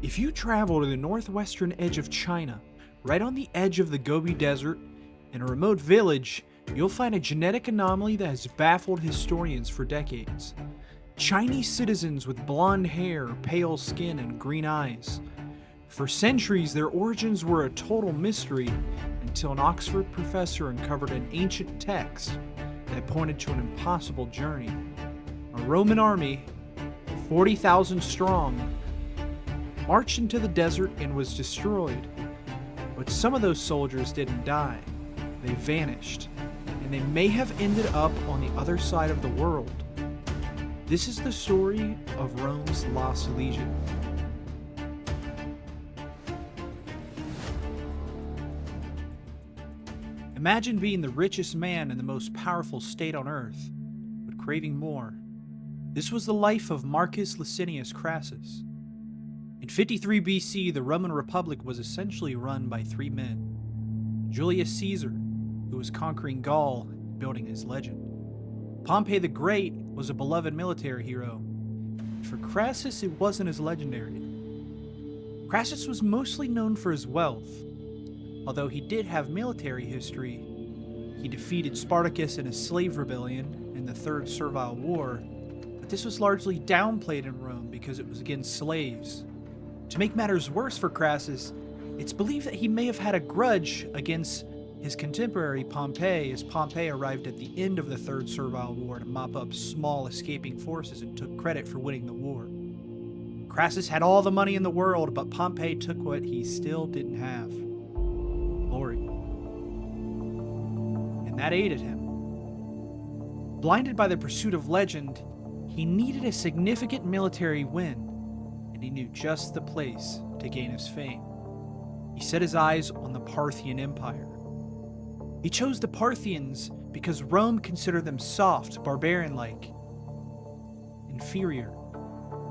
If you travel to the northwestern edge of China, right on the edge of the Gobi Desert, in a remote village, you'll find a genetic anomaly that has baffled historians for decades. Chinese citizens with blonde hair, pale skin, and green eyes. For centuries, their origins were a total mystery until an Oxford professor uncovered an ancient text that pointed to an impossible journey. A Roman army, 40,000 strong, marched into the desert and was destroyed. But some of those soldiers didn't die. They vanished, and they may have ended up on the other side of the world. This is the story of Rome's Lost Legion. Imagine being the richest man in the most powerful state on earth, but craving more. This was the life of Marcus Licinius Crassus. In 53 BC, the Roman Republic was essentially run by three men. Julius Caesar, who was conquering Gaul and building his legend. Pompey the Great was a beloved military hero. For Crassus, it wasn't as legendary. Crassus was mostly known for his wealth. Although he did have military history, he defeated Spartacus in a slave rebellion in the Third Servile War, but this was largely downplayed in Rome because it was against slaves. To make matters worse for Crassus, it's believed that he may have had a grudge against his contemporary Pompey, as Pompey arrived at the end of the Third Servile War to mop up small escaping forces and took credit for winning the war. Crassus had all the money in the world, but Pompey took what he still didn't have: glory. And that aided him. Blinded by the pursuit of legend, he needed a significant military win, and he knew just the place to gain his fame. He set his eyes on the Parthian Empire. He chose the Parthians because Rome considered them soft, barbarian-like, inferior,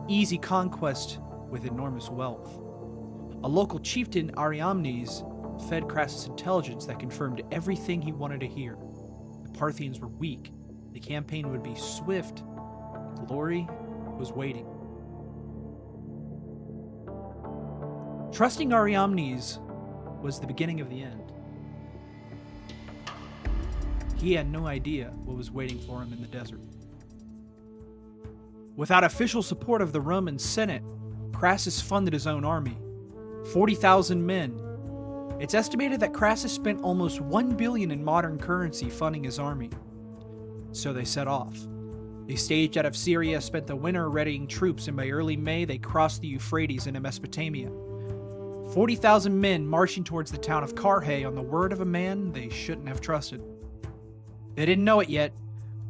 easy conquest with enormous wealth. A local chieftain, Anomalies, fed Crassus intelligence that confirmed everything he wanted to hear. The Parthians were weak, the campaign would be swift, glory was waiting. Trusting Anomalies was the beginning of the end. He had no idea what was waiting for him in the desert. Without official support of the Roman Senate, Crassus funded his own army, 40,000 men. It's estimated that Crassus spent almost 1 billion in modern currency funding his army. So they set off. They staged out of Syria, spent the winter readying troops, and by early May they crossed the Euphrates into Mesopotamia. 40,000 men marching towards the town of Carrhae on the word of a man they shouldn't have trusted. They didn't know it yet,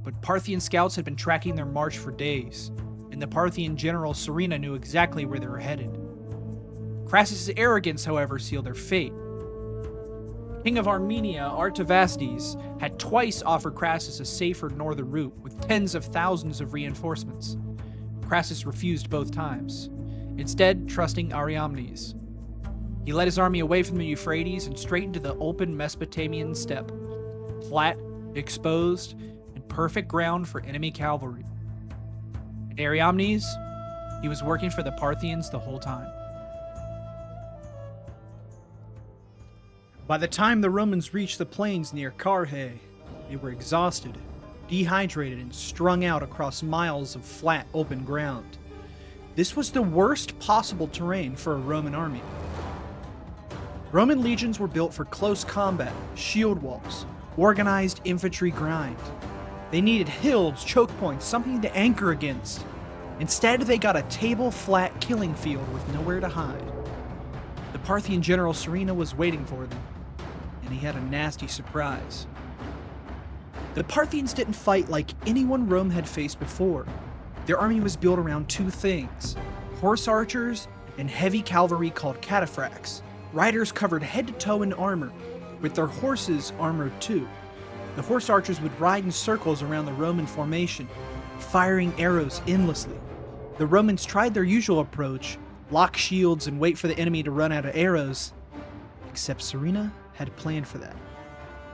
but Parthian scouts had been tracking their march for days, and the Parthian general Serena knew exactly where they were headed. Crassus' arrogance, however, sealed their fate. King of Armenia, Artavasdes, had twice offered Crassus a safer northern route with tens of thousands of reinforcements. Crassus refused both times, instead trusting Anomalies. He led his army away from the Euphrates and straight into the open Mesopotamian steppe, flat, exposed, and perfect ground for enemy cavalry. And Anomalies, he was working for the Parthians the whole time. By the time the Romans reached the plains near Carrhae, they were exhausted, dehydrated, and strung out across miles of flat, open ground. This was the worst possible terrain for a Roman army. Roman legions were built for close combat, shield walls, organized infantry grind. They needed hills, choke points, something to anchor against. Instead, they got a table-flat killing field with nowhere to hide. The Parthian general Serena was waiting for them, and he had a nasty surprise. The Parthians didn't fight like anyone Rome had faced before. Their army was built around two things: horse archers and heavy cavalry called cataphracts, riders covered head to toe in armor, with their horses armored too. The horse archers would ride in circles around the Roman formation, firing arrows endlessly. The Romans tried their usual approach, lock shields and wait for the enemy to run out of arrows, except Serena had planned for that.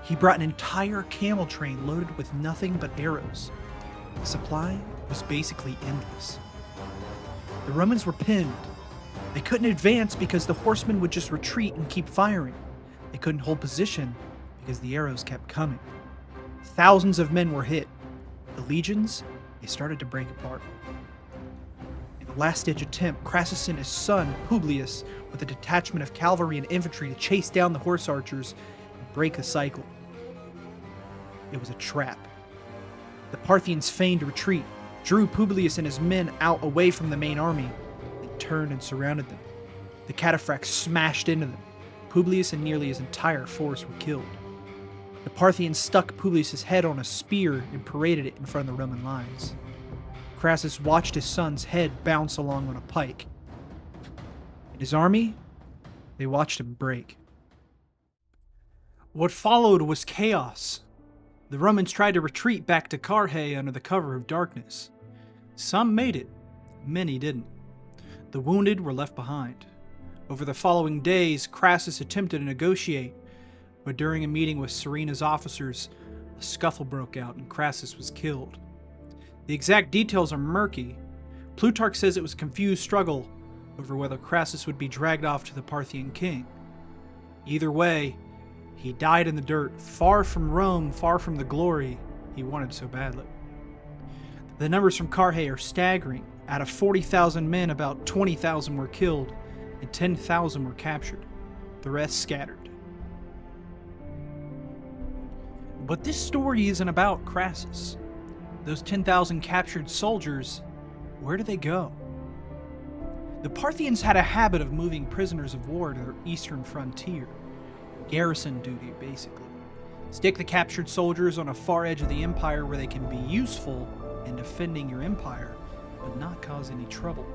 He brought an entire camel train loaded with nothing but arrows. The supply was basically endless. The Romans were pinned. They couldn't advance because the horsemen would just retreat and keep firing. They couldn't hold position because the arrows kept coming. Thousands of men were hit. The legions, they started to break apart. In the last-ditch attempt, Crassus sent his son, Publius, with a detachment of cavalry and infantry to chase down the horse archers and break the cycle. It was a trap. The Parthians feigned retreat, drew Publius and his men out away from the main army, and turned and surrounded them. The cataphracts smashed into them. Publius and nearly his entire force were killed. The Parthians stuck Publius' head on a spear and paraded it in front of the Roman lines. Crassus watched his son's head bounce along on a pike. And his army, they watched him break. What followed was chaos. The Romans tried to retreat back to Carrhae under the cover of darkness. Some made it, many didn't. The wounded were left behind. Over the following days, Crassus attempted to negotiate, but during a meeting with Serena's officers, a scuffle broke out and Crassus was killed. The exact details are murky. Plutarch says it was a confused struggle over whether Crassus would be dragged off to the Parthian king. Either way, he died in the dirt, far from Rome, far from the glory he wanted so badly. The numbers from Carrhae are staggering. Out of 40,000 men, about 20,000 were killed, and 10,000 were captured. The rest scattered. But this story isn't about Crassus. Those 10,000 captured soldiers, where do they go? The Parthians had a habit of moving prisoners of war to their eastern frontier. Garrison duty, basically. Stick the captured soldiers on a far edge of the empire where they can be useful in defending your empire, but not cause any trouble.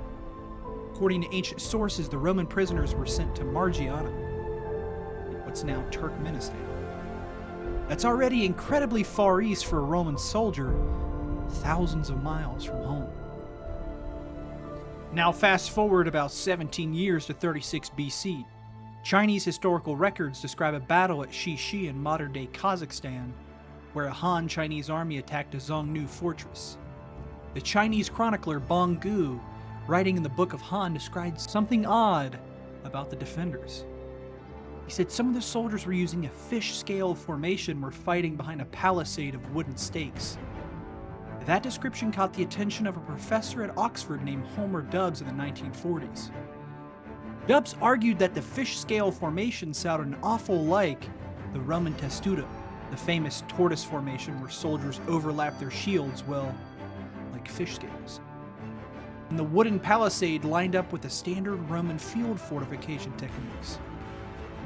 According to ancient sources, the Roman prisoners were sent to Margiana, what's now Turkmenistan. That's already incredibly far east for a Roman soldier, thousands of miles from home. Now fast forward about 17 years to 36 BC. Chinese historical records describe a battle at Zhizhi in modern-day Kazakhstan, where a Han Chinese army attacked a Xiongnu fortress. The Chinese chronicler Bong Gu, writing in the Book of Han, described something odd about the defenders. He said some of the soldiers were using a fish-scale formation, were fighting behind a palisade of wooden stakes. That description caught the attention of a professor at Oxford named Homer Dubs in the 1940s. Dubs argued that the fish-scale formation sounded an awful like the Roman testudo, the famous tortoise formation where soldiers overlap their shields, well, like fish scales. And the wooden palisade lined up with the standard Roman field fortification techniques.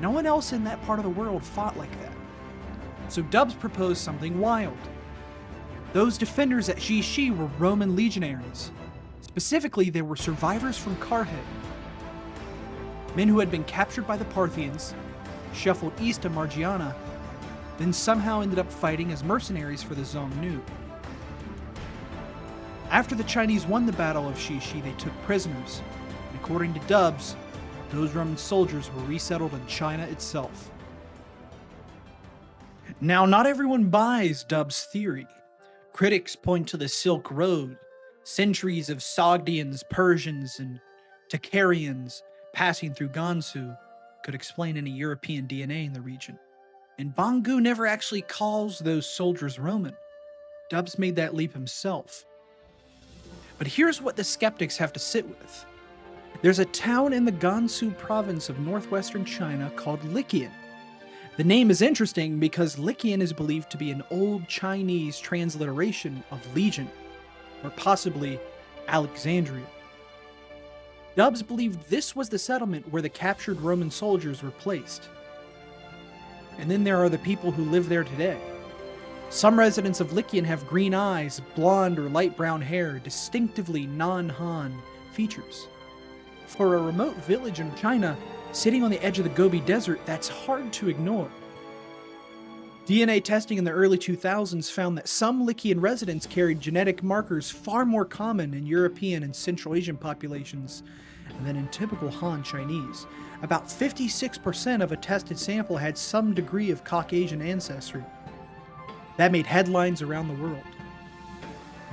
No one else in that part of the world fought like that. So Dubs proposed something wild. Those defenders at Zhizhi were Roman legionnaries. Specifically, they were survivors from Carrhae. Men who had been captured by the Parthians, shuffled east to Margiana, then somehow ended up fighting as mercenaries for the Xiongnu. After the Chinese won the Battle of Zhizhi, they took prisoners, and according to Dubs, those Roman soldiers were resettled in China itself. Now, not everyone buys Dubs' theory. Critics point to the Silk Road, centuries of Sogdians, Persians, and Tocharians passing through Gansu could explain any European DNA in the region. And Bong Gu never actually calls those soldiers Roman. Dubs made that leap himself. But here's what the skeptics have to sit with. There's a town in the Gansu province of northwestern China called Liqian. The name is interesting because Liqian is believed to be an old Chinese transliteration of Legion, or possibly Alexandria. Dubs believed this was the settlement where the captured Roman soldiers were placed. And then there are the people who live there today. Some residents of Liqian have green eyes, blonde or light brown hair, distinctively non-Han features. For a remote village in China, sitting on the edge of the Gobi Desert, that's hard to ignore. DNA testing in the early 2000s found that some Liqian residents carried genetic markers far more common in European and Central Asian populations than in typical Han Chinese. About 56% of a tested sample had some degree of Caucasian ancestry. That made headlines around the world.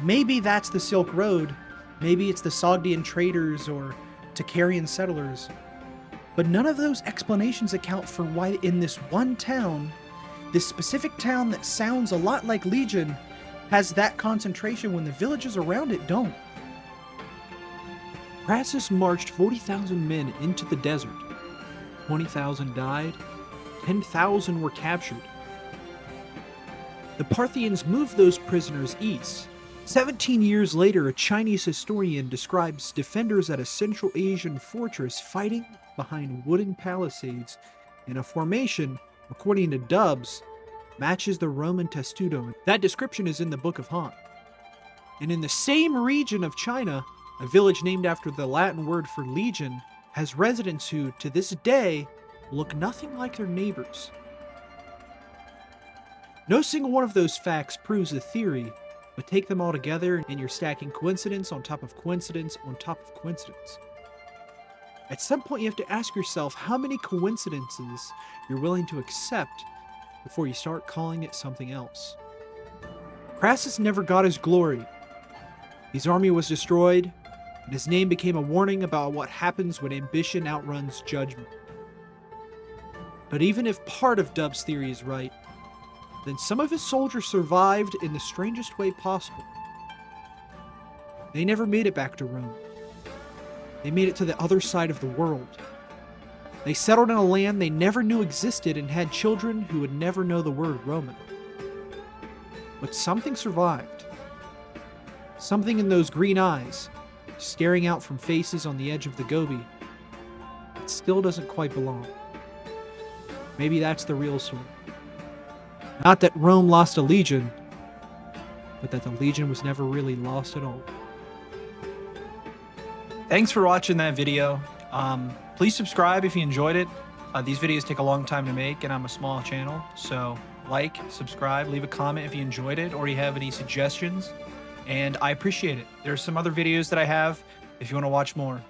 Maybe that's the Silk Road, maybe it's the Sogdian traders or to Carian settlers. But none of those explanations account for why in this one town, this specific town that sounds a lot like Legion, has that concentration when the villages around it don't. Crassus marched 40,000 men into the desert. 20,000 died, 10,000 were captured. The Parthians moved those prisoners east. 17 years later, a Chinese historian describes defenders at a Central Asian fortress fighting behind wooden palisades in a formation, according to Dubs, matches the Roman testudo. That description is in the Book of Han. And in the same region of China, a village named after the Latin word for legion has residents who, to this day, look nothing like their neighbors. No single one of those facts proves a theory, but take them all together and you're stacking coincidence on top of coincidence on top of coincidence. At some point you have to ask yourself how many coincidences you're willing to accept before you start calling it something else. Crassus never got his glory. His army was destroyed, and his name became a warning about what happens when ambition outruns judgment. But even if part of Dub's theory is right, then some of his soldiers survived in the strangest way possible. They never made it back to Rome. They made it to the other side of the world. They settled in a land they never knew existed and had children who would never know the word Roman. But something survived. Something in those green eyes, staring out from faces on the edge of the Gobi, it still doesn't quite belong. Maybe that's the real story. Not that Rome lost a legion, but that the legion was never really lost at all. Thanks for watching that video. Please subscribe if you enjoyed it. These videos take a long time to make and I'm a small channel, so like, subscribe, leave a comment if you enjoyed it or you have any suggestions, and I appreciate it. There's some other videos that I have if you want to watch more.